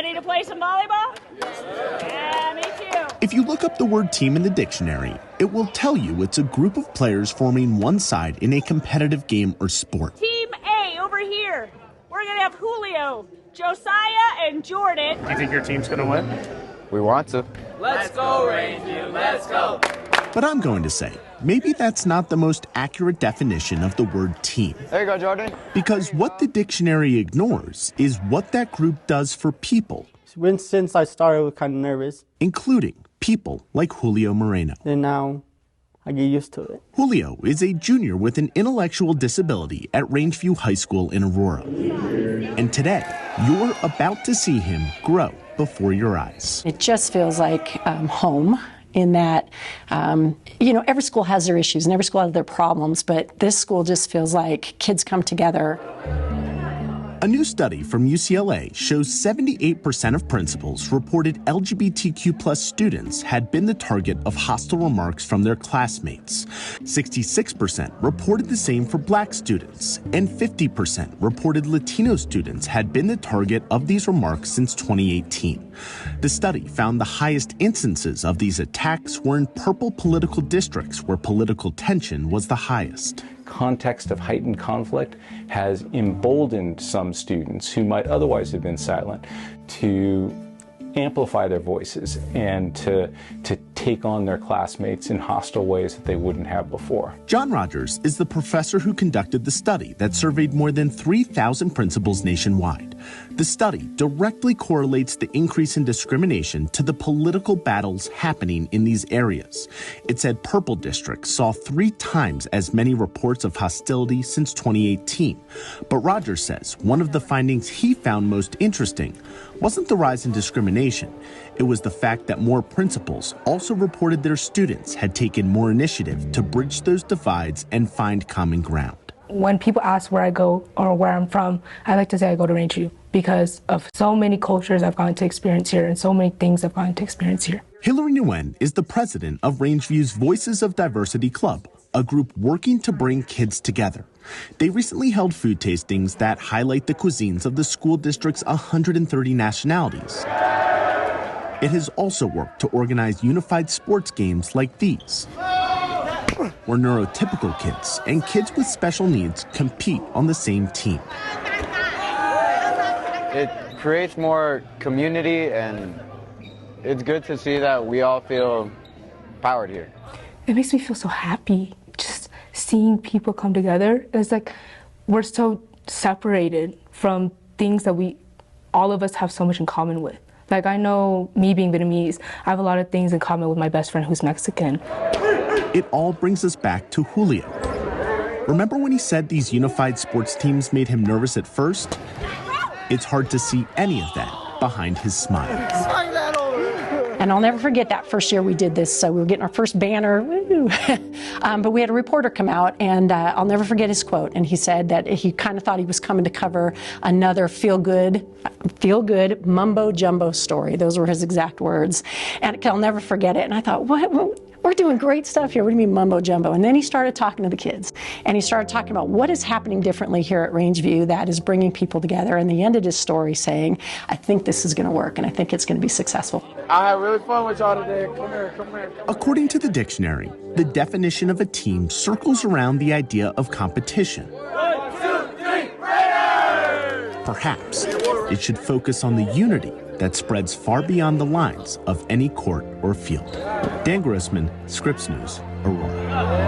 Ready to play some volleyball? Yeah, me too. If you look up the word team in the dictionary, it will tell you it's a group of players forming one side in a competitive game or sport. Team A over here. We're going to have Julio, Josiah, and Jordan. Do you think your team's going to win? We want to. Let's go, Rangeview. Let's go. But I'm going to say, maybe that's not the most accurate definition of the word team. There you go, Jordan. Because what the dictionary ignores is what that group does for people. Since I started, I was kind of nervous. Including people like Julio Moreno. And now I get used to it. Julio is a junior with an intellectual disability at Rangeview High School in Aurora. And today, you're about to see him grow before your eyes. It just feels like home in that, every school has their issues and every school has their problems, but this school just feels like kids come together. A new study from UCLA shows 78% of principals reported LGBTQ+ students had been the target of hostile remarks from their classmates. 66% reported the same for Black students, and 50% reported Latino students had been the target of these remarks since 2018. The study found the highest instances of these attacks were in purple political districts where political tension was the highest. Context of heightened conflict has emboldened some students who might otherwise have been silent to amplify their voices and to take on their classmates in hostile ways that they wouldn't have before. John Rogers is the professor who conducted the study that surveyed more than 3,000 principals nationwide. The study directly correlates the increase in discrimination to the political battles happening in these areas. It said purple districts saw 3 times as many reports of hostility since 2018. But Rogers says one of the findings he found most interesting wasn't the rise in discrimination. It was the fact that more principals also reported their students had taken more initiative to bridge those divides and find common ground. When people ask where I go or where I'm from, I like to say I go to Rangeview because of so many cultures I've gotten to experience here and so many things I've gotten to experience here. Hillary Nguyen is the president of Rangeview's Voices of Diversity Club, a group working to bring kids together. They recently held food tastings that highlight the cuisines of the school district's 130 nationalities. It has also worked to organize unified sports games like these, where neurotypical kids and kids with special needs compete on the same team. It creates more community, and it's good to see that we all feel empowered here. It makes me feel so happy just seeing people come together. It's like we're so separated from things that all of us have so much in common with. Like, I know, me being Vietnamese, I have a lot of things in common with my best friend who's Mexican. It all brings us back to Julio. Remember when he said these unified sports teams made him nervous at first? It's hard to see any of that behind his smile. And I'll never forget that first year we did this. So we were getting our first banner, woo. But we had a reporter come out, and I'll never forget his quote. And he said that he kind of thought he was coming to cover another feel-good mumbo-jumbo story. Those were his exact words. And I'll never forget it. And I thought, what? We're doing great stuff here. What do you mean mumbo jumbo? And then he started talking to the kids, and he started talking about what is happening differently here at Rangeview that is bringing people together. And he ended his story saying, I think this is going to work, and I think it's going to be successful. I had really fun with y'all today. Come here. According to the dictionary, the definition of a team circles around the idea of competition. 1, 2, 3, Raiders! Perhaps it should focus on the unity that spreads far beyond the lines of any court or field. Dan Grossman, Scripps News, Aurora.